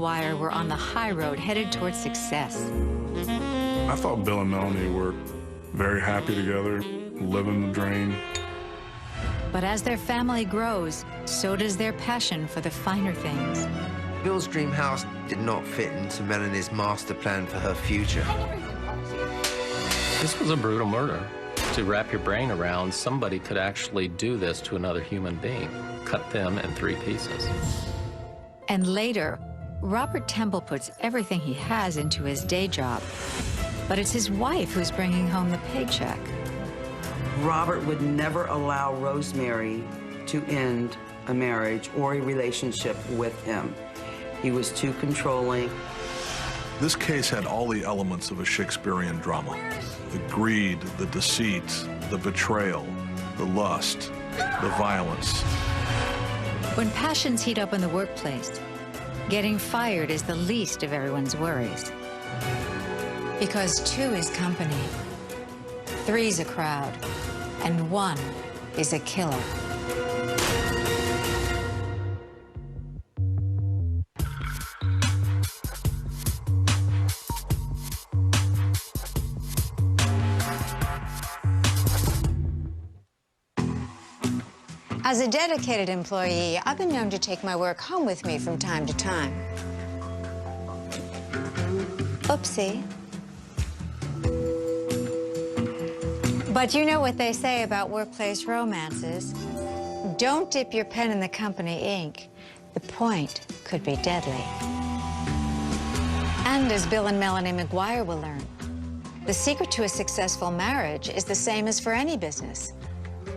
McGuire were on the high road headed towards success. I thought Bill and Melanie were very happy together, living the dream. But as their family grows, so does their passion for the finer things. Bill's dream house did not fit into Melanie's master plan for her future. This was a brutal murder. To wrap your brain around, somebody could actually do this to another human being, cut them in 3 pieces. And later, Robert Temple puts everything he has into his day job. But it's his wife who's bringing home the paycheck. Robert would never allow Rosemary to end a marriage or a relationship with him. He was too controlling. This case had all the elements of a Shakespearean drama. The greed, the deceit, the betrayal, the lust, the violence. When passions heat up in the workplace, getting fired is the least of everyone's worries. Because 2 is company, 3's a crowd, and 1 is a killer. As a dedicated employee, I've been known to take my work home with me from time to time. Oopsie. But you know what they say about workplace romances. Don't dip your pen in the company ink. The point could be deadly. And as Bill and Melanie McGuire will learn, the secret to a successful marriage is the same as for any business.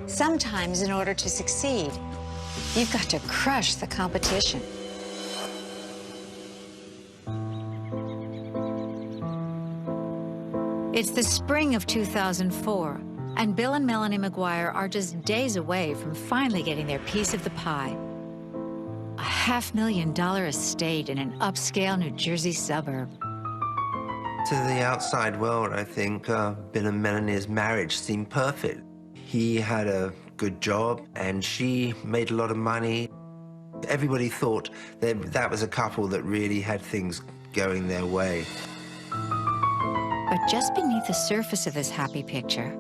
Sometimes, in order to succeed, you've got to crush the competition. It's the spring of 2004, and Bill and Melanie McGuire are just days away from finally getting their piece of the pie. A $500,000 estate in an upscale New Jersey suburb. To the outside world, I think Bill and Melanie's marriage seemed perfect. He had a good job, and she made a lot of money. Everybody thought that was a couple that really had things going their way. But just beneath the surface of this happy picture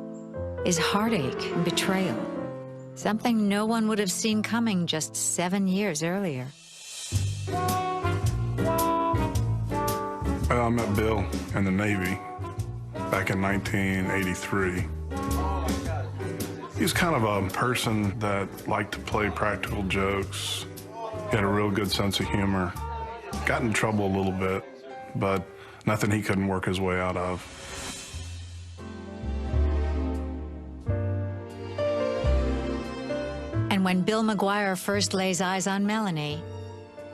is heartache and betrayal, something no one would have seen coming just 7 years earlier. I met Bill in the Navy back in 1983. He was kind of a person that liked to play practical jokes. He had a real good sense of humor. Got in trouble a little bit, but nothing he couldn't work his way out of. And when Bill McGuire first lays eyes on Melanie,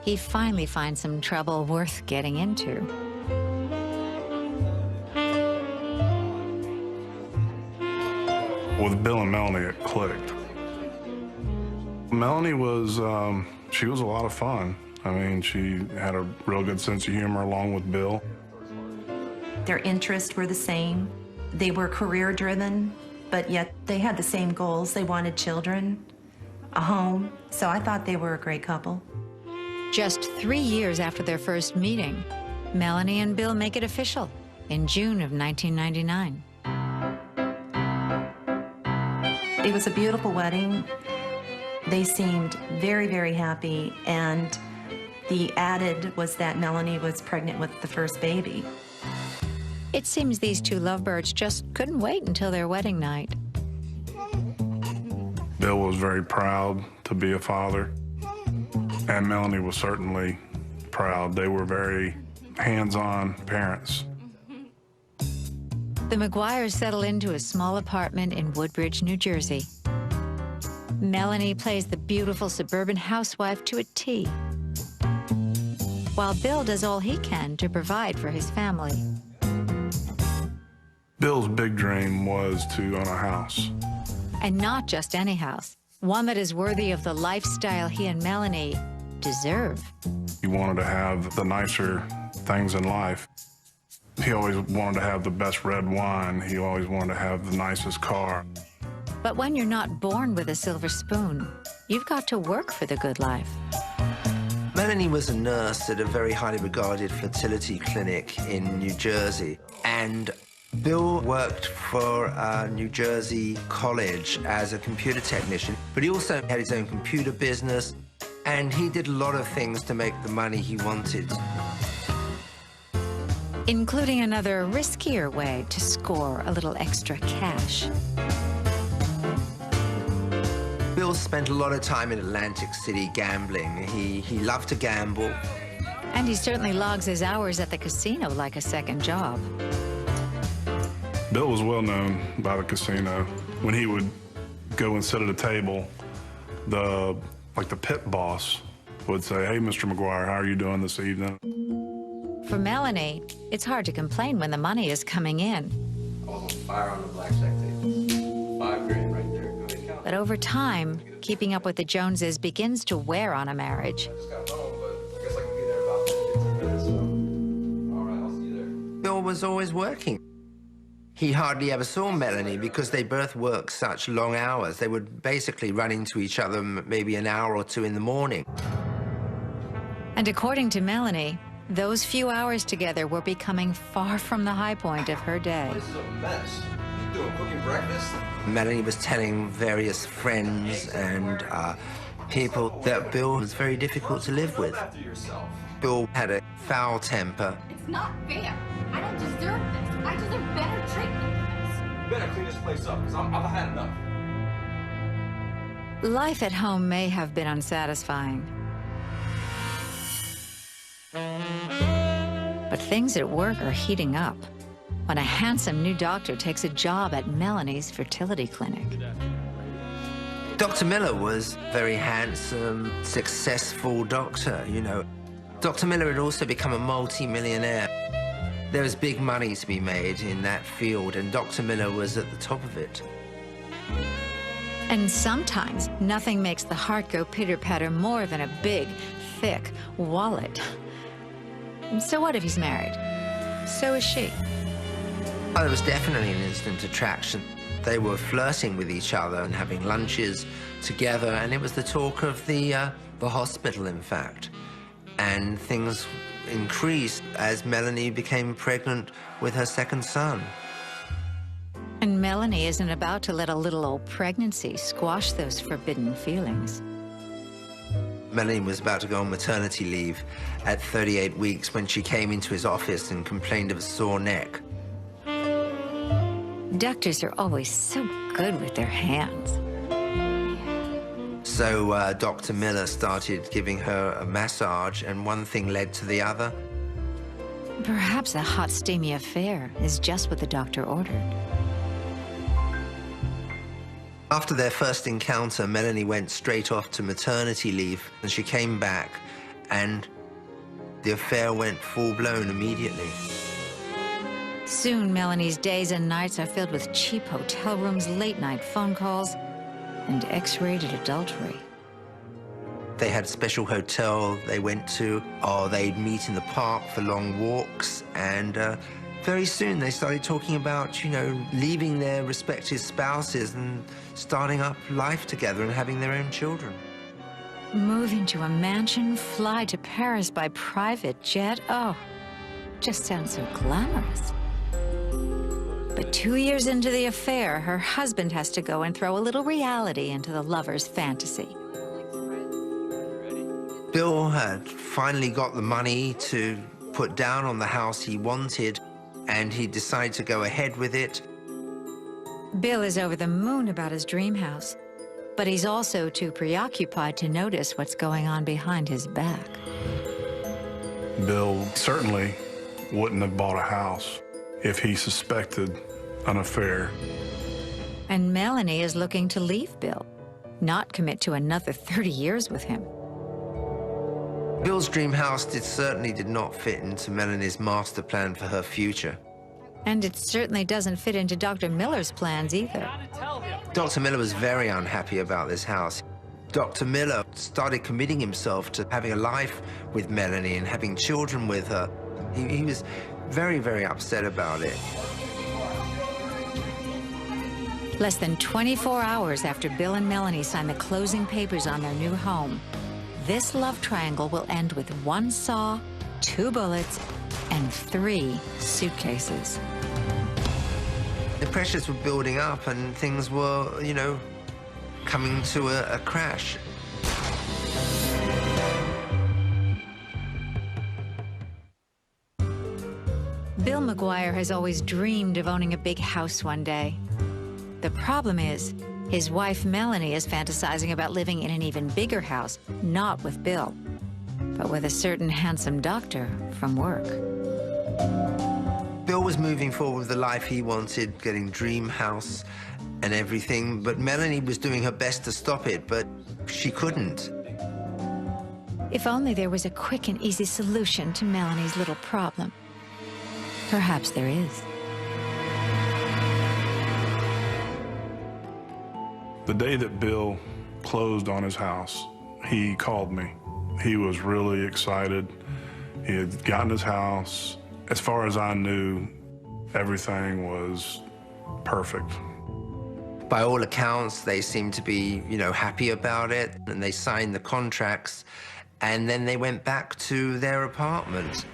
he finally finds some trouble worth getting into. With Bill and Melanie, it clicked. Melanie was, she was a lot of fun. I mean, she had a real good sense of humor along with Bill. Their interests were the same. They were career-driven, but yet they had the same goals. They wanted children, a home, so I thought they were a great couple. Just 3 years after their first meeting, Melanie and Bill make it official in June of 1999. It was a beautiful wedding. They seemed very, very happy, and the added was that Melanie was pregnant with the first baby. It seems these 2 lovebirds just couldn't wait until their wedding night. Bill was very proud to be a father, and Melanie was certainly proud. They were very hands-on parents. The McGuires settle into a small apartment in Woodbridge, New Jersey. Melanie plays the beautiful suburban housewife to a T, while Bill does all he can to provide for his family. Bill's big dream was to own a house. And not just any house, one that is worthy of the lifestyle he and Melanie deserve. He wanted to have the nicer things in life. He always wanted to have the best red wine. He always wanted to have the nicest car. But when you're not born with a silver spoon, you've got to work for the good life. Melanie was a nurse at a very highly regarded fertility clinic in New Jersey, and Bill worked for a New Jersey college as a computer technician, but he also had his own computer business, and he did a lot of things to make the money he wanted. Including another riskier way to score a little extra cash. Bill spent a lot of time in Atlantic City gambling. He loved to gamble. And he certainly logs his hours at the casino like a second job. Bill was well known by the casino. When he would go and sit at a table, the pit boss would say, "Hey, Mr. McGuire, how are you doing this evening?" For Melanie, it's hard to complain when the money is coming in. Almost fire on the blackjack table. $5 grand right there. Go ahead, count. But over time, keeping up with the Joneses begins to wear on a marriage. I just got home, but I guess I can be there about 15 minutes, so. All right, I'll see you there. Bill was always working. He hardly ever saw Melanie because they both worked such long hours. They would basically run into each other maybe an hour or two in the morning. And according to Melanie, those few hours together were becoming far from the high point of her day. This is a mess. You doing cooking breakfast? Melanie was telling various friends and people that Bill was very difficult to live with. Bill had a foul temper. It's not fair. I don't deserve this. I deserve better treatment than this. You better clean this place up, because I've had enough. Life at home may have been unsatisfying. But things at work are heating up when a handsome new doctor takes a job at Melanie's fertility clinic. Dr. Miller was a very handsome, successful doctor, you know. Dr. Miller had also become a multi-millionaire. There was big money to be made in that field, and Dr. Miller was at the top of it. And sometimes nothing makes the heart go pitter-patter more than a big, thick wallet. So what if he's married? So is she. Well, there was definitely an instant attraction. They were flirting with each other and having lunches together, and it was the talk of the hospital, in fact. And things increased as Melanie became pregnant with her second son. And Melanie isn't about to let a little old pregnancy squash those forbidden feelings. Melanie was about to go on maternity leave at 38 weeks when she came into his office and complained of a sore neck. Doctors are always so good with their hands. So Dr. Miller started giving her a massage, and one thing led to the other. Perhaps a hot, steamy affair is just what the doctor ordered. After their first encounter, Melanie went straight off to maternity leave, and she came back, and the affair went full-blown immediately. Soon, Melanie's days and nights are filled with cheap hotel rooms, late-night phone calls, and X-rated adultery. They had a special hotel they went to, or they'd meet in the park for long walks, and very soon they started talking about, you know, leaving their respective spouses and starting up life together and having their own children. Move into a mansion, fly to Paris by private jet. Oh, just sounds so glamorous. But 2 years into the affair, her husband has to go and throw a little reality into the lover's fantasy. Bill had finally got the money to put down on the house he wanted, and he decided to go ahead with it. Bill is over the moon about his dream house, but he's also too preoccupied to notice what's going on behind his back. Bill certainly wouldn't have bought a house if he suspected an affair. And Melanie is looking to leave Bill, not commit to another 30 years with him. Bill's dream house certainly did not fit into Melanie's master plan for her future. And it certainly doesn't fit into Dr. Miller's plans either. Dr. Miller was very unhappy about this house. Dr. Miller started committing himself to having a life with Melanie and having children with her. He was very, very upset about it. Less than 24 hours after Bill and Melanie signed the closing papers on their new home, this love triangle will end with 1 saw, 2 bullets, and 3 suitcases. The pressures were building up and things were, you know, coming to a crash. Bill McGuire has always dreamed of owning a big house one day. The problem is, his wife Melanie is fantasizing about living in an even bigger house, not with Bill, but with a certain handsome doctor from work. Bill was moving forward with the life he wanted, getting dream house and everything, but Melanie was doing her best to stop it, but she couldn't. If only there was a quick and easy solution to Melanie's little problem. Perhaps there is. The day that Bill closed on his house, he called me. He was really excited. He had gotten his house. As far as I knew, everything was perfect. By all accounts, they seemed to be, you know, happy about it, and they signed the contracts, and then they went back to their apartment.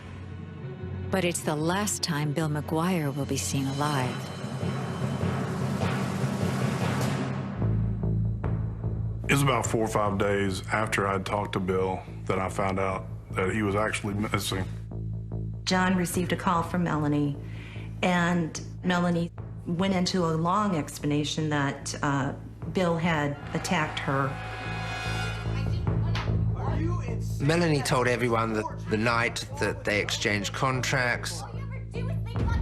But it's the last time Bill McGuire will be seen alive. It was about 4 or 5 days after I'd talked to Bill that I found out that he was actually missing. John received a call from Melanie, and Melanie went into a long explanation that Bill had attacked her. Melanie told everyone that the night that they exchanged contracts,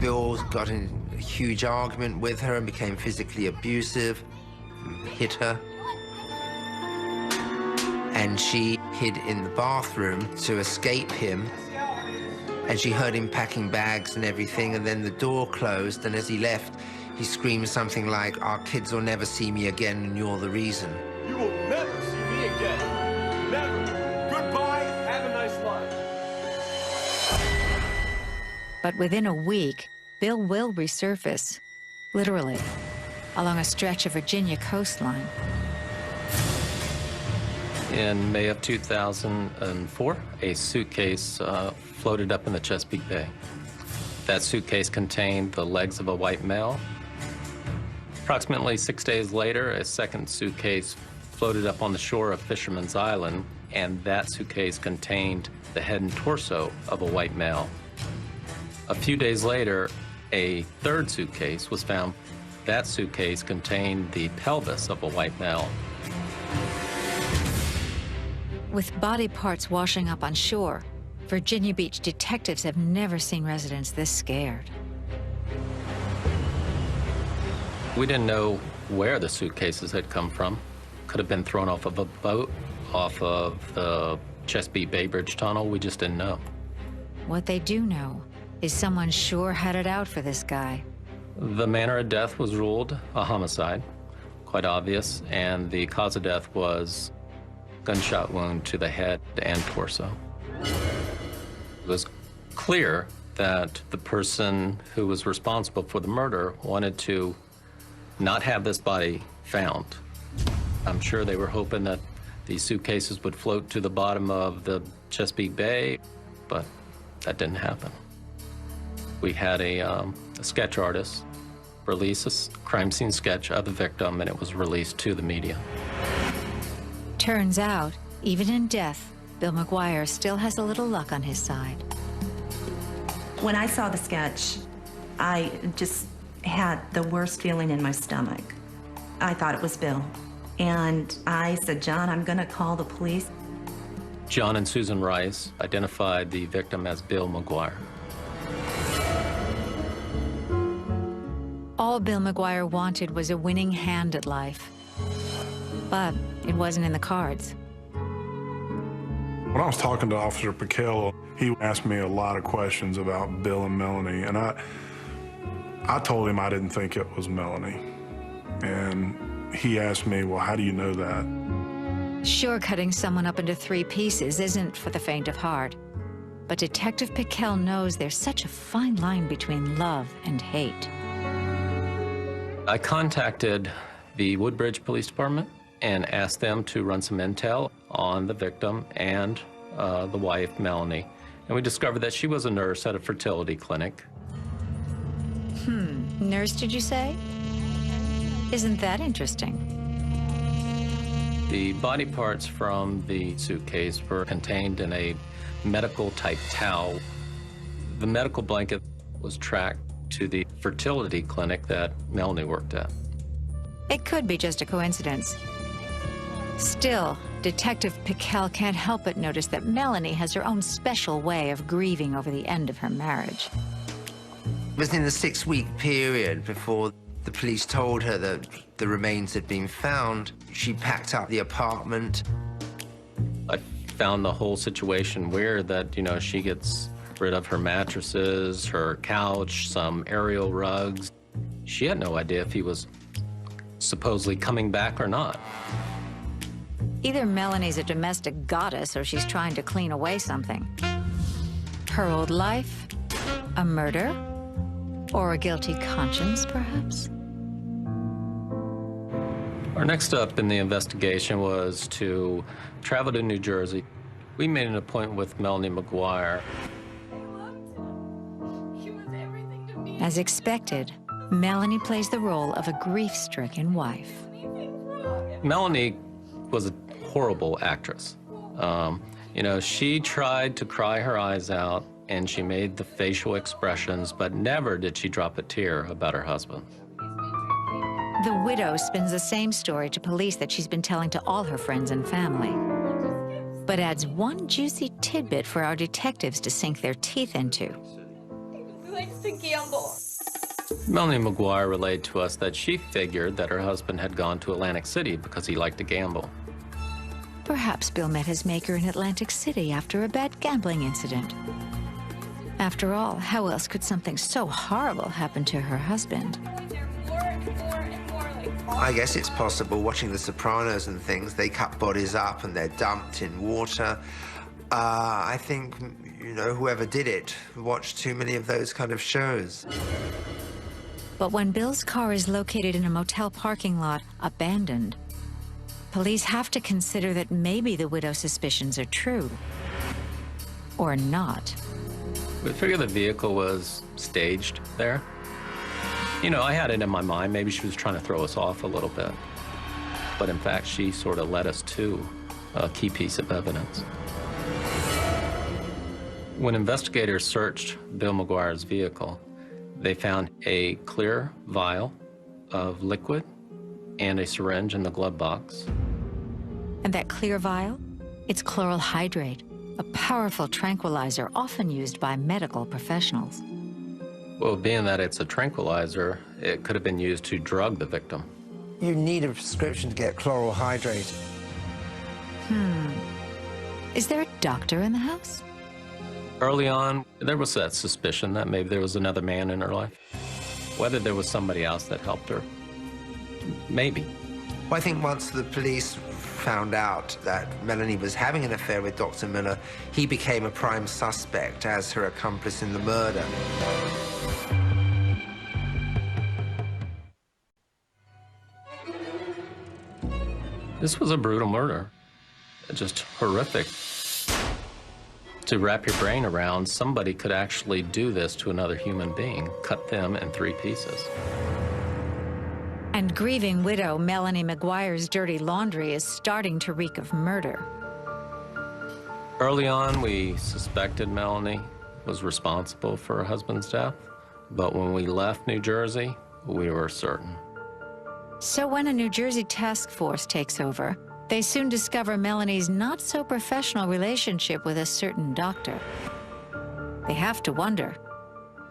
Bill got in a huge argument with her and became physically abusive, hit her. And she hid in the bathroom to escape him. And she heard him packing bags and everything, and then the door closed, and as he left, he screamed something like, "Our kids will never see me again, and you're the reason." You will never see me again. Never. Goodbye. Have a nice life. But within a week, Bill will resurface, literally, along a stretch of Virginia coastline. In May of 2004, a suitcase floated up in the Chesapeake Bay. That suitcase contained the legs of a white male. Approximately 6 days later, a second suitcase floated up on the shore of Fisherman's Island, and that suitcase contained the head and torso of a white male. A few days later, a third suitcase was found. That suitcase contained the pelvis of a white male. With body parts washing up on shore, Virginia Beach detectives have never seen residents this scared. We didn't know where the suitcases had come from. Could have been thrown off of a boat, off of the Chesapeake Bay Bridge tunnel. We just didn't know. What they do know is someone sure had it out for this guy. The manner of death was ruled a homicide, quite obvious, and the cause of death was gunshot wound to the head and torso. It was clear that the person who was responsible for the murder wanted to not have this body found. I'm sure they were hoping that these suitcases would float to the bottom of the Chesapeake Bay, but that didn't happen. We had a sketch artist release a crime scene sketch of the victim, and it was released to the media. Turns out, even in death, Bill McGuire still has a little luck on his side. When I saw the sketch, I just had the worst feeling in my stomach. I thought it was Bill. And I said, "John, I'm gonna call the police." John and Susan Rice identified the victim as Bill McGuire. All Bill McGuire wanted was a winning hand at life. But it wasn't in the cards. When I was talking to Officer Piquel, he asked me a lot of questions about Bill and Melanie, and I told him I didn't think it was Melanie. And he asked me, "Well, how do you know that?" Sure, cutting someone up into 3 pieces isn't for the faint of heart. But Detective Piquel knows there's such a fine line between love and hate. I contacted the Woodbridge Police Department and asked them to run some intel on the victim and the wife, Melanie. And we discovered that she was a nurse at a fertility clinic. Nurse, did you say? Isn't that interesting? The body parts from the suitcase were contained in a medical-type towel. The medical blanket was tracked to the fertility clinic that Melanie worked at. It could be just a coincidence. Still, Detective Piquel can't help but notice that Melanie has her own special way of grieving over the end of her marriage. It was in the 6-week period before the police told her that the remains had been found. She packed up the apartment. I found the whole situation weird that, you know, she gets rid of her mattresses, her couch, some aerial rugs. She had no idea if he was supposedly coming back or not. Either Melanie's a domestic goddess or she's trying to clean away something. Her old life, a murder, or a guilty conscience, perhaps? Our next step in the investigation was to travel to New Jersey. We made an appointment with Melanie McGuire. She was everything to me. As expected, Melanie plays the role of a grief-stricken wife. Melanie was a horrible actress. You know, she tried to cry her eyes out, and she made the facial expressions, but never did she drop a tear about her husband. The widow spins the same story to police that she's been telling to all her friends and family, but adds one juicy tidbit for our detectives to sink their teeth into. He likes to gamble. Melanie McGuire relayed to us that she figured that her husband had gone to Atlantic City because he liked to gamble. Perhaps Bill met his maker in Atlantic City after a bad gambling incident. After all, how else could something so horrible happen to her husband? I guess it's possible, watching The Sopranos and things, they cut bodies up and they're dumped in water. I think, you know, whoever did it watched too many of those kind of shows. But when Bill's car is located in a motel parking lot, abandoned, police have to consider that maybe the widow's suspicions are true. Or not. We figured the vehicle was staged there. You know, I had it in my mind, maybe she was trying to throw us off a little bit. But in fact, she sort of led us to a key piece of evidence. When investigators searched Bill McGuire's vehicle, they found a clear vial of liquid and a syringe in the glove box. And that clear vial? It's chloral hydrate, a powerful tranquilizer often used by medical professionals. Well, being that it's a tranquilizer, it could have been used to drug the victim. You need a prescription to get chloral hydrate. Is there a doctor in the house? Early on, there was that suspicion that maybe there was another man in her life. Whether there was somebody else that helped her, maybe. Well, I think once the police found out that Melanie was having an affair with Dr. Miller, he became a prime suspect as her accomplice in the murder. This was a brutal murder, just horrific. To wrap your brain around, somebody could actually do this to another human being, cut them in 3 pieces. And grieving widow Melanie McGuire's dirty laundry is starting to reek of murder. Early on, we suspected Melanie was responsible for her husband's death, but when we left New Jersey, we were certain. So when a New Jersey task force takes over, they soon discover Melanie's not-so-professional relationship with a certain doctor. They have to wonder,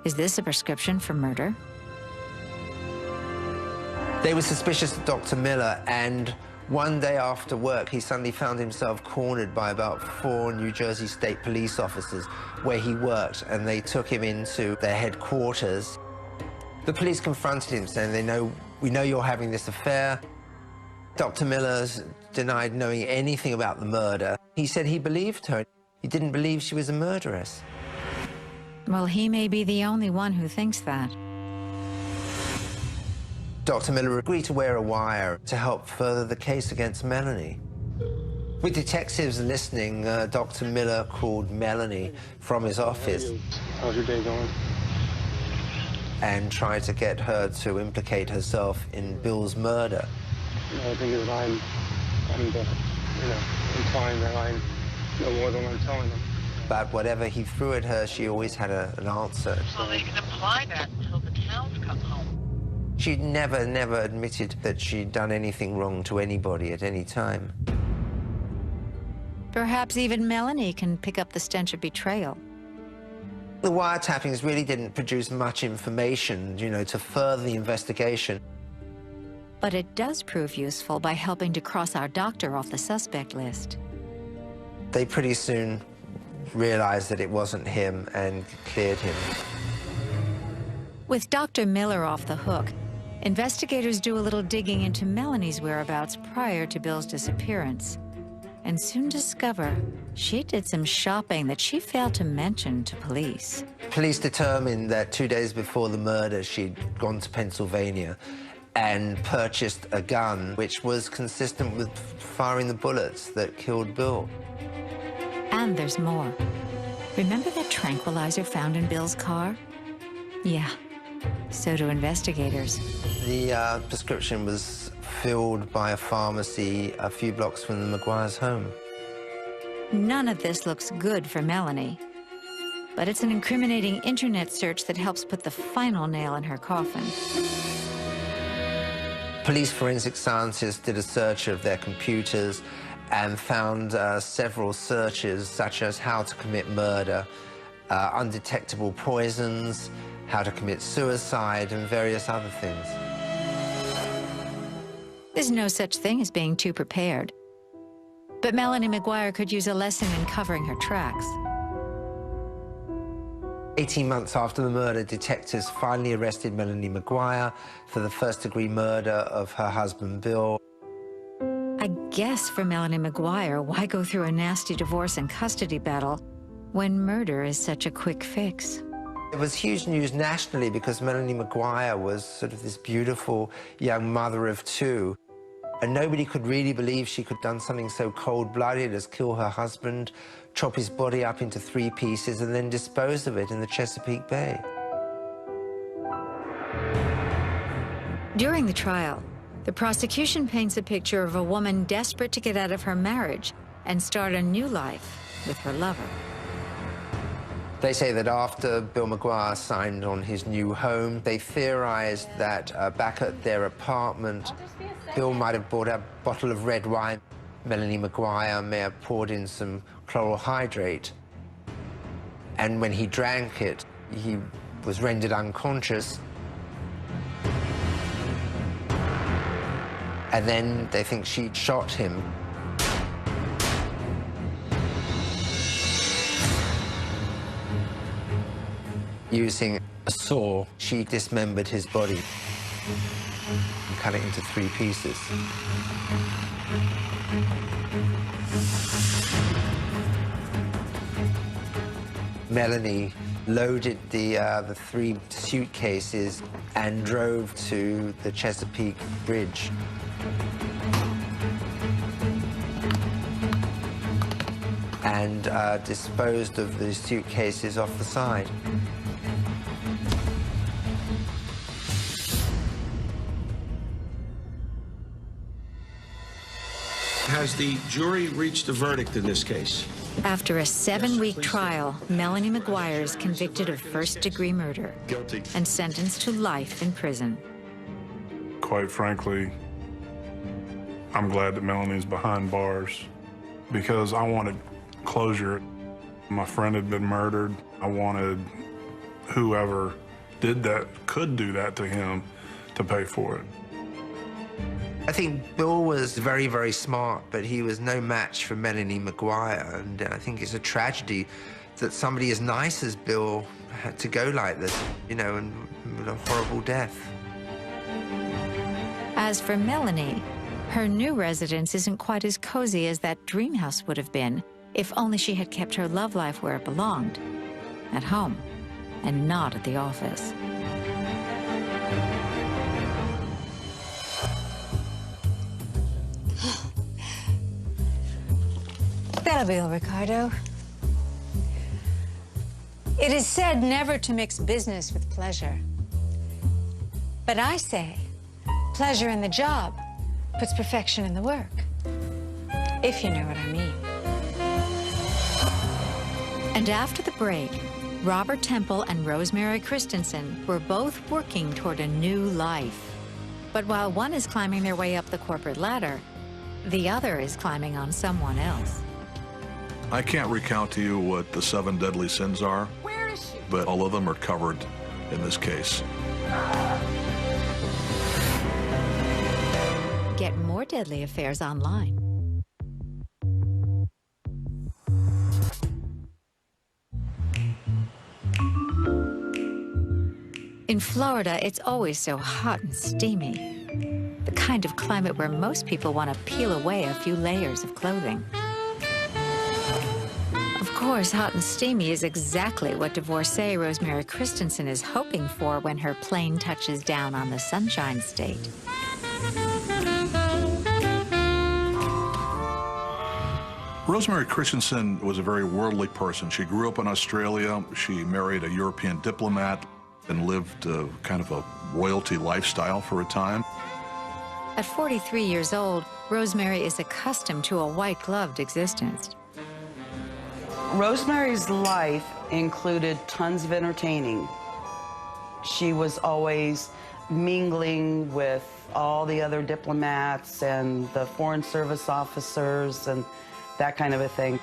is this a prescription for murder? They were suspicious of Dr. Miller, and one day after work, he suddenly found himself cornered by about 4 New Jersey State Police officers where he worked, and they took him into their headquarters. The police confronted him, saying, we know you're having this affair. Dr. Miller's denied knowing anything about the murder. He said he believed her. He didn't believe she was a murderess. Well, he may be the only one who thinks that. Dr. Miller agreed to wear a wire to help further the case against Melanie. With detectives listening, Dr. Miller called Melanie from his office. How's your day going? And tried to get her to implicate herself in Bill's murder. The thing is, I'm implying that I know more than I'm telling them. But whatever he threw at her, she always had an answer. Well, they can imply that until the towns come home. She'd never admitted that she'd done anything wrong to anybody at any time. Perhaps even Melanie can pick up the stench of betrayal. The wiretappings really didn't produce much information, to further the investigation. But it does prove useful by helping to cross our doctor off the suspect list. They pretty soon realized that it wasn't him and cleared him. With Dr. Miller off the hook, investigators do a little digging into Melanie's whereabouts prior to Bill's disappearance, and soon discover she did some shopping that she failed to mention to police. Police determined that 2 days before the murder, she'd gone to Pennsylvania and purchased a gun which was consistent with firing the bullets that killed Bill. And there's more. Remember that tranquilizer found in Bill's car? Yeah, so do investigators. The prescription was filled by a pharmacy a few blocks from the McGuire's home. None of this looks good for Melanie, but it's an incriminating internet search that helps put the final nail in her coffin. Police forensic scientists did a search of their computers and found several searches, such as how to commit murder, undetectable poisons, how to commit suicide, and various other things. There's no such thing as being too prepared. But Melanie McGuire could use a lesson in covering her tracks. 18 months after the murder, detectives finally arrested Melanie McGuire for the first-degree murder of her husband, Bill. I guess for Melanie McGuire, why go through a nasty divorce and custody battle when murder is such a quick fix? It was huge news nationally because Melanie McGuire was sort of this beautiful young mother of two. And nobody could really believe she could have done something so cold-blooded as kill her husband, chop his body up into 3 pieces, and then dispose of it in the Chesapeake Bay. During the trial, the prosecution paints a picture of a woman desperate to get out of her marriage and start a new life with her lover. They say that after Bill McGuire signed on his new home, they theorized that back at their apartment, Bill might have bought a bottle of red wine. Melanie McGuire may have poured in some chloral hydrate. And when he drank it, he was rendered unconscious. And then they think she shot him. Using a saw, she dismembered his body and cut it into 3 pieces. Melanie loaded the 3 suitcases and drove to the Chesapeake Bridge. And disposed of the suitcases off the side. Has the jury reached a verdict in this case? After a 7-week trial, Melanie McGuire is convicted of first-degree murder and sentenced to life in prison. Quite frankly, I'm glad that Melanie's behind bars because I wanted closure. My friend had been murdered. I wanted whoever did that, could do that to him, to pay for it. I think Bill was very, very smart, but he was no match for Melanie McGuire. And I think it's a tragedy that somebody as nice as Bill had to go like this, and with a horrible death. As for Melanie, her new residence isn't quite as cozy as that dream house would have been if only she had kept her love life where it belonged, at home, and not at the office. automobile, Ricardo. It is said never to mix business with pleasure. But I say pleasure in the job puts perfection in the work, if you know what I mean. And after the break, Robert Temple and Rosemary Christensen were both working toward a new life. But while one is climbing their way up the corporate ladder, the other is climbing on someone else. I can't recount to you what the 7 deadly sins are, but all of them are covered in this case. Get more deadly affairs online. In Florida, it's always so hot and steamy. The kind of climate where most people want to peel away a few layers of clothing. Of course, hot and steamy is exactly what divorcee Rosemary Christensen is hoping for when her plane touches down on the Sunshine State. Rosemary Christensen was a very worldly person. She grew up in Australia. She married a European diplomat and lived kind of a royalty lifestyle for a time. At 43 years old, Rosemary is accustomed to a white-gloved existence. Rosemary's life included tons of entertaining. She was always mingling with all the other diplomats and the Foreign Service officers and that kind of a thing.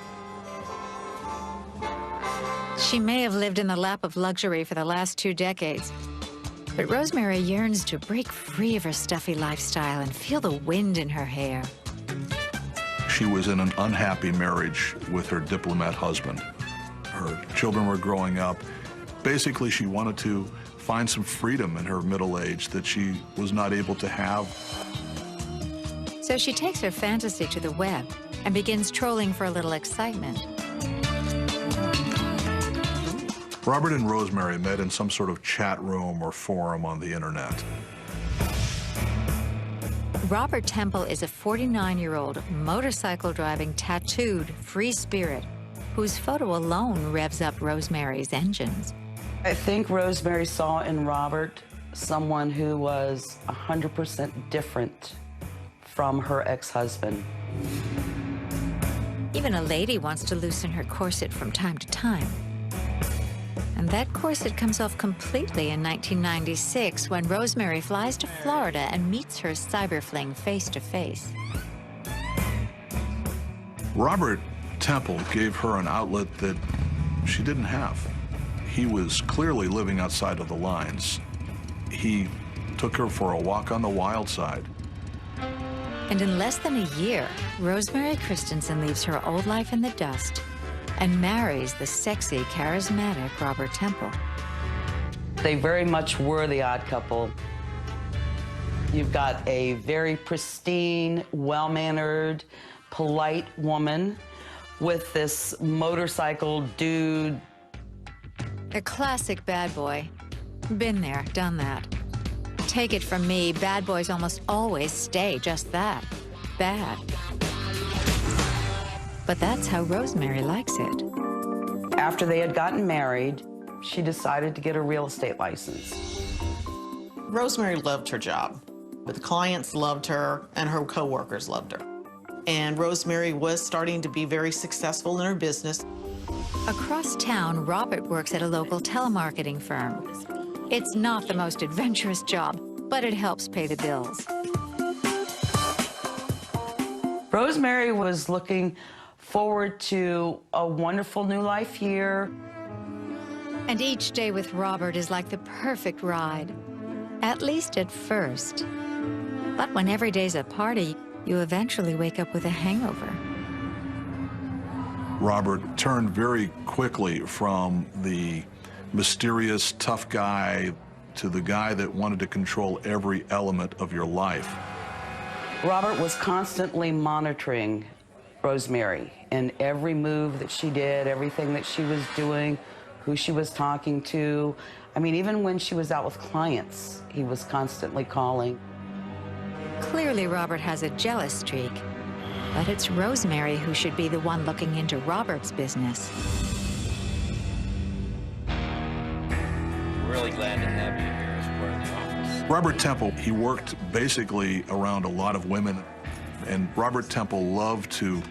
She may have lived in the lap of luxury for the last 2 decades, but Rosemary yearns to break free of her stuffy lifestyle and feel the wind in her hair. She was in an unhappy marriage with her diplomat husband. Her children were growing up. Basically, she wanted to find some freedom in her middle age that she was not able to have. So she takes her fantasy to the web and begins trolling for a little excitement. Robert and Rosemary met in some sort of chat room or forum on the internet. Robert Temple is a 49-year-old motorcycle-driving, tattooed, free spirit whose photo alone revs up Rosemary's engines. I think Rosemary saw in Robert someone who was 100% different from her ex-husband. Even a lady wants to loosen her corset from time to time. And that corset comes off completely in 1996 when Rosemary flies to Florida and meets her cyberfling face-to-face. Robert Temple gave her an outlet that she didn't have. He was clearly living outside of the lines. He took her for a walk on the wild side. And in less than a year, Rosemary Christensen leaves her old life in the dust and marries the sexy, charismatic Robert Temple. They very much were the odd couple. You've got a very pristine, well-mannered, polite woman with this motorcycle dude. A classic bad boy. Been there, done that. Take it from me, bad boys almost always stay just that, bad. But that's how Rosemary likes it. After they had gotten married, she decided to get a real estate license. Rosemary loved her job. The clients loved her, and her coworkers loved her. And Rosemary was starting to be very successful in her business. Across town, Robert works at a local telemarketing firm. It's not the most adventurous job, but it helps pay the bills. Rosemary was looking forward to a wonderful new life here. And each day with Robert is like the perfect ride, at least at first. But when every day's a party, you eventually wake up with a hangover. Robert turned very quickly from the mysterious, tough guy to the guy that wanted to control every element of your life. Robert was constantly monitoring Rosemary and every move that she did, everything that she was doing, who she was talking to. I mean, even when she was out with clients, he was constantly calling. Clearly, Robert has a jealous streak. But it's Rosemary who should be the one looking into Robert's business. We're really glad to have you here as part of the office. Robert Temple, he worked basically around a lot of women, and Robert Temple loved to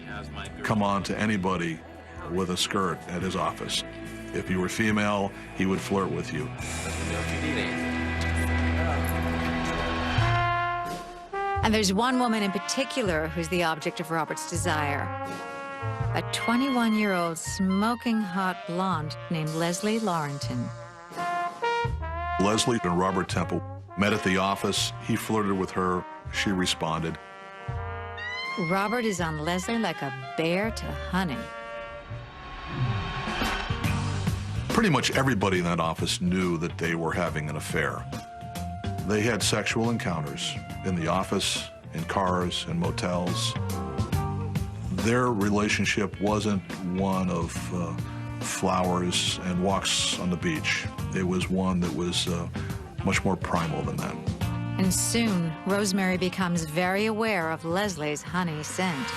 come on to anybody with a skirt at his office. If you were female, he would flirt with you. And there's one woman in particular who's the object of Robert's desire. A 21-year-old smoking hot blonde named Leslie Lawrenton. Leslie and Robert Temple met at the office. He flirted with her. She responded. Robert is on Leslie like a bear to honey. Pretty much everybody in that office knew that they were having an affair. They had sexual encounters in the office, in cars, in motels. Their relationship wasn't one of flowers and walks on the beach. It was one that was much more primal than that. And soon, Rosemary becomes very aware of Leslie's honey scent.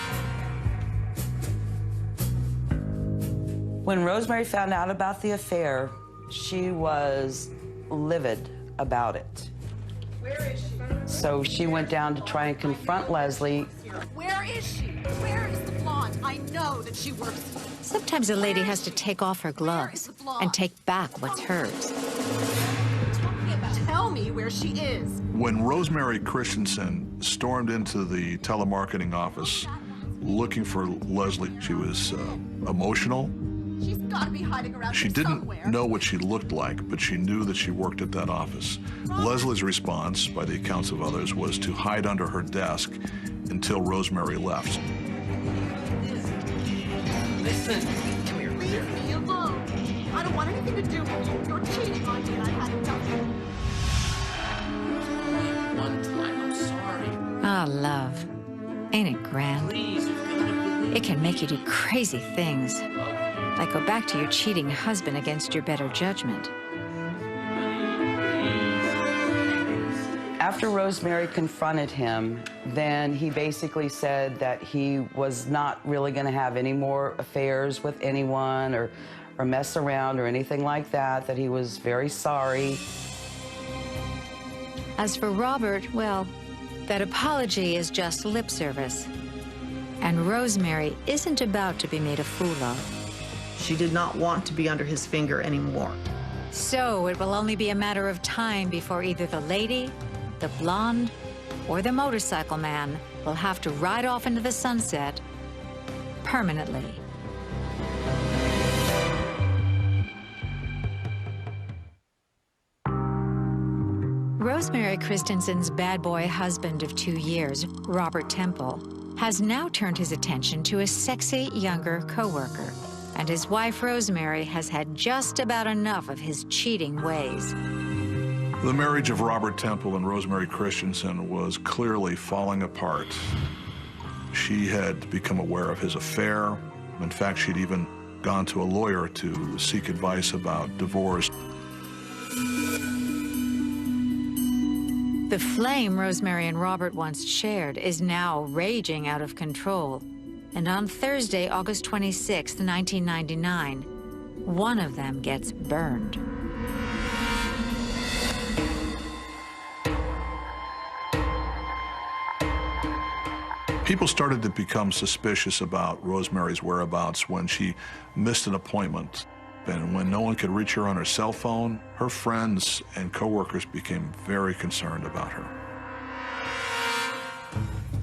When Rosemary found out about the affair, she was livid about it. Where is she? So she went down to try and confront Leslie. Where is she? Where is the blonde? I know that she works here. Sometimes a lady has to take off her gloves and take back what's hers. Tell me where she is. When Rosemary Christensen stormed into the telemarketing office looking for Leslie, she was emotional. She's got to be hiding around She here didn't somewhere. know what she looked like, but she knew that she worked at that office. Leslie's response, by the accounts of others, was to hide under her desk until Rosemary left. Listen, come here. Leave me alone. I don't want anything to do with you. You're cheating on me, and I had enough. One time, I'm sorry. Ah, love. Ain't it grand? Please, you've got to believe. It can make you do crazy things. Like go back to your cheating husband against your better judgment. After Rosemary confronted him, then he basically said that he was not really going to have any more affairs with anyone or mess around or anything like that, that he was very sorry. As for Robert, well, that apology is just lip service. And Rosemary isn't about to be made a fool of. She did not want to be under his finger anymore. So it will only be a matter of time before either the lady, the blonde, or the motorcycle man will have to ride off into the sunset permanently. Rosemary Christensen's bad boy husband of 2 years, Robert Temple, has now turned his attention to a sexy younger co-worker. And his wife, Rosemary, has had just about enough of his cheating ways. The marriage of Robert Temple and Rosemary Christensen was clearly falling apart. She had become aware of his affair. In fact, she'd even gone to a lawyer to seek advice about divorce. The flame Rosemary and Robert once shared is now raging out of control. And on Thursday, August 26, 1999, one of them gets burned. People started to become suspicious about Rosemary's whereabouts when she missed an appointment. And when no one could reach her on her cell phone, her friends and coworkers became very concerned about her.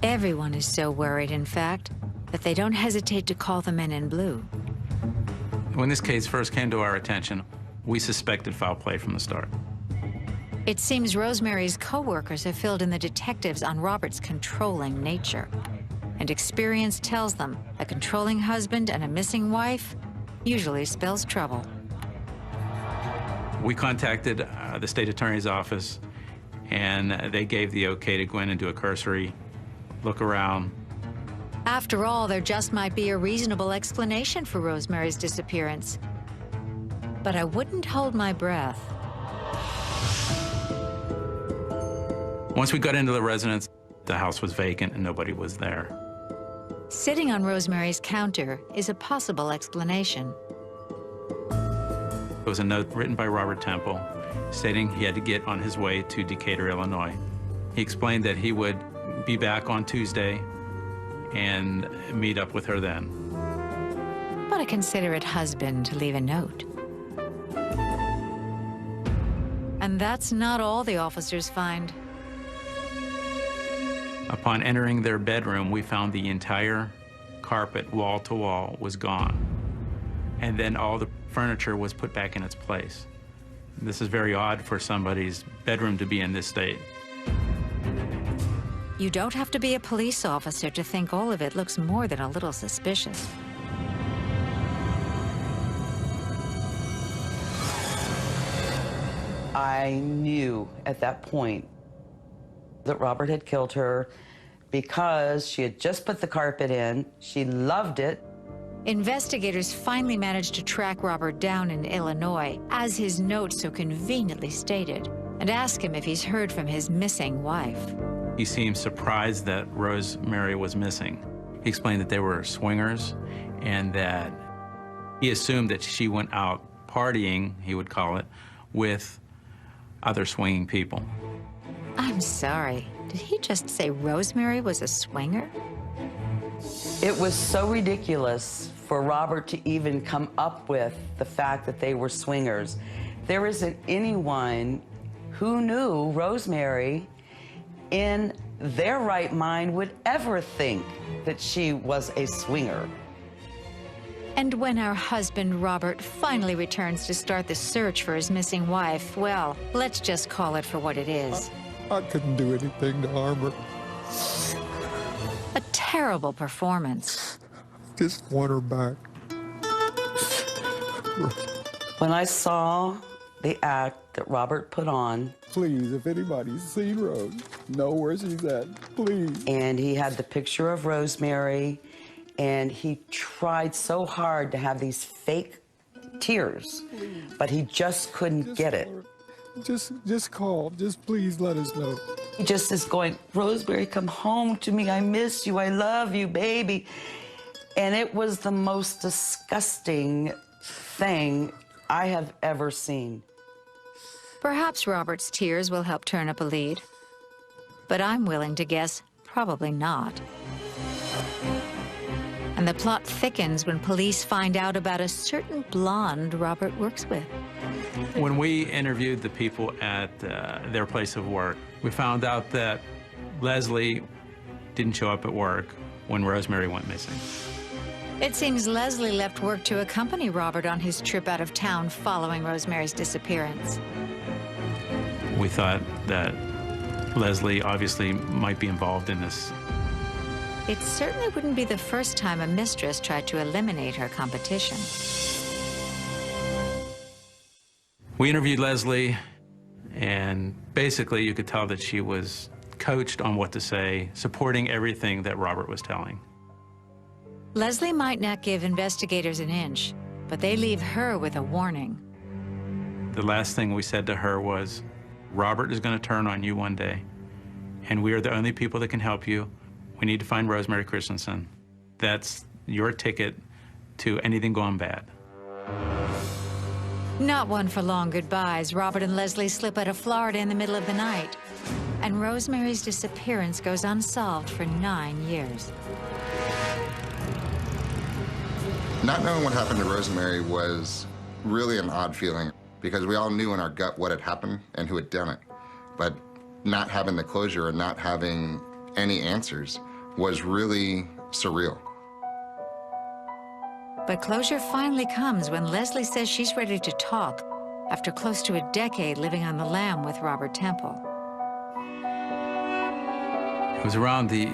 Everyone is so worried, in fact, that they don't hesitate to call the men in blue. When this case first came to our attention, we suspected foul play from the start. It seems Rosemary's co-workers have filled in the detectives on Robert's controlling nature. And experience tells them a controlling husband and a missing wife usually spells trouble. We contacted the state attorney's office, and they gave the okay to go in and do a cursory look around. After all, there just might be a reasonable explanation for Rosemary's disappearance. But I wouldn't hold my breath. Once we got into the residence, the house was vacant and nobody was there. Sitting on Rosemary's counter is a possible explanation. It was a note written by Robert Temple stating he had to get on his way to Decatur, Illinois. He explained that he would be back on Tuesday and meet up with her then. What a considerate husband to leave a note. And that's not all the officers find. Upon entering their bedroom, we found the entire carpet, wall to wall, was gone. And then all the furniture was put back in its place. This is very odd for somebody's bedroom to be in this state. You don't have to be a police officer to think all of it looks more than a little suspicious. I knew at that point that Robert had killed her because she had just put the carpet in. She loved it. Investigators finally managed to track Robert down in Illinois, as his note so conveniently stated, and ask him if he's heard from his missing wife. He seemed surprised that Rosemary was missing. He explained that they were swingers and that he assumed that she went out partying, he would call it, with other swinging people. I'm sorry, did he just say Rosemary was a swinger? It was so ridiculous for Robert to even come up with the fact that they were swingers. There isn't anyone who knew Rosemary in their right mind would ever think that she was a swinger. And when our husband, Robert, finally returns to start the search for his missing wife, well, let's just call it for what it is. I couldn't do anything to harm her. A terrible performance. Just want her back. When I saw the act that Robert put on, please, if anybody's seen Rose, know where she's at, please. And he had the picture of Rosemary, and he tried so hard to have these fake tears, but he just couldn't get it. Just call. Just please let us know. He just is going, Rosemary, come home to me. I miss you. I love you, baby. And it was the most disgusting thing I have ever seen. Perhaps Robert's tears will help turn up a lead, but I'm willing to guess probably not. And the plot thickens when police find out about a certain blonde Robert works with. When we interviewed the people at their place of work, we found out that Leslie didn't show up at work when Rosemary went missing. It seems Leslie left work to accompany Robert on his trip out of town following Rosemary's disappearance. We thought that Leslie obviously might be involved in this. It certainly wouldn't be the first time a mistress tried to eliminate her competition. We interviewed Leslie, and basically you could tell that she was coached on what to say, supporting everything that Robert was telling. Leslie might not give investigators an inch, but they leave her with a warning. The last thing we said to her was, Robert is going to turn on you one day, and we are the only people that can help you. We need to find Rosemary Christensen. That's your ticket to anything going bad. Not one for long goodbyes. Robert and Leslie slip out of Florida in the middle of the night, and Rosemary's disappearance goes unsolved for 9 years. Not knowing what happened to Rosemary was really an odd feeling because we all knew in our gut what had happened and who had done it. But not having the closure and not having any answers was really surreal. But closure finally comes when Leslie says she's ready to talk after close to a decade living on the lam with Robert Temple. It was around the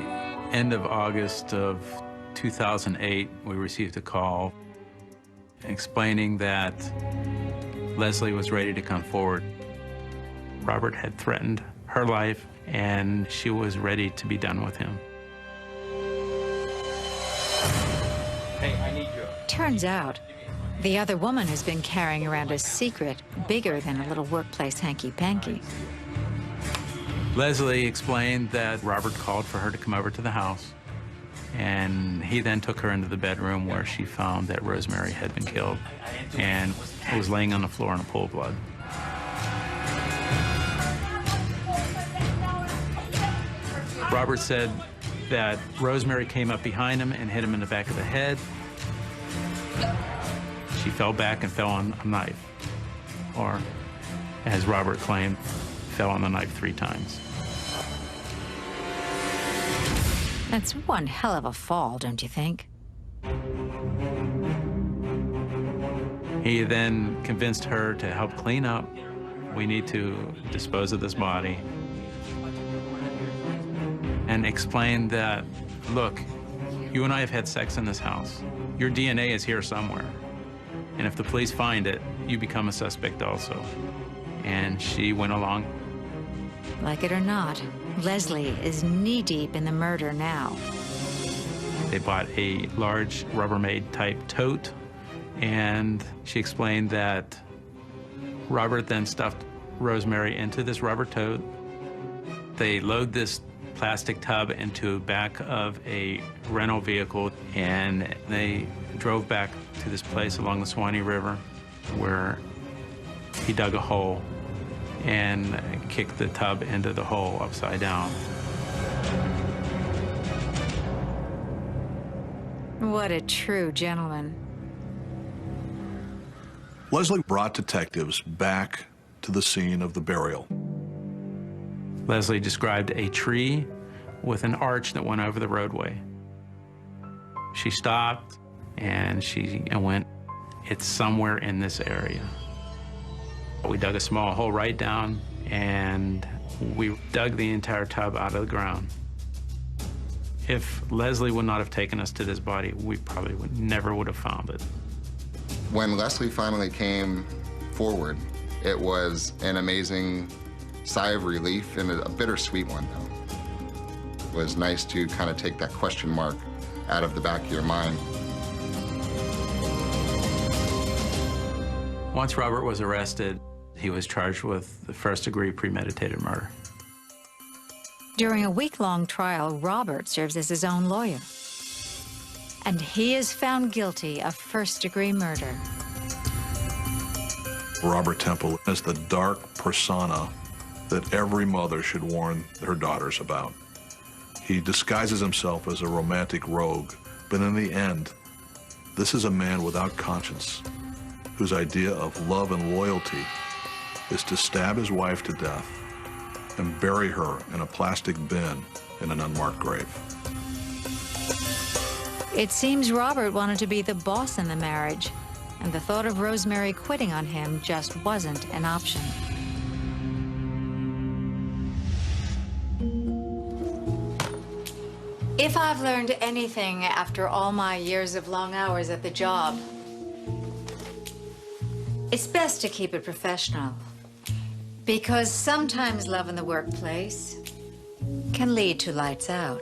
end of August of 2008, we received a call explaining that Leslie was ready to come forward. Robert had threatened her life, and she was ready to be done with him. Hey, I need you. Turns out, the other woman has been carrying around a secret bigger than a little workplace hanky-panky. Leslie explained that Robert called for her to come over to the house And he then took her into the bedroom where she found that Rosemary had been killed and was laying on the floor in a pool of blood. Robert said that Rosemary came up behind him and hit him in the back of the head. She fell back and fell on a knife, or, as Robert claimed, fell on the knife 3 times. That's one hell of a fall, don't you think? He then convinced her to help clean up. We need to dispose of this body. And explained that, look, you and I have had sex in this house. Your DNA is here somewhere. And if the police find it, you become a suspect also. And she went along. Like it or not, Leslie is knee-deep in the murder now. They bought a large Rubbermaid type tote, and she explained that Robert then stuffed Rosemary into this rubber tote. They load this plastic tub into the back of a rental vehicle, and they drove back to this place along the Swanee River where he dug a hole and kicked the tub into the hole upside down. What a true gentleman. Leslie brought detectives back to the scene of the burial. Leslie described a tree with an arch that went over the roadway. She stopped and she went, it's somewhere in this area. We dug a small hole right down and we dug the entire tub out of the ground. If Leslie would not have taken us to this body, we probably never would have found it. When Leslie finally came forward, it was an amazing sigh of relief and a bittersweet one, though. It was nice to kind of take that question mark out of the back of your mind. Once Robert was arrested, he was charged with the first-degree premeditated murder. During a week-long trial, Robert serves as his own lawyer. And he is found guilty of first-degree murder. Robert Temple is the dark persona that every mother should warn her daughters about. He disguises himself as a romantic rogue, but in the end, this is a man without conscience, whose idea of love and loyalty is to stab his wife to death and bury her in a plastic bin in an unmarked grave. It seems Robert wanted to be the boss in the marriage, and the thought of Rosemary quitting on him just wasn't an option. If I've learned anything after all my years of long hours at the job, it's best to keep it professional. Because sometimes love in the workplace can lead to lights out.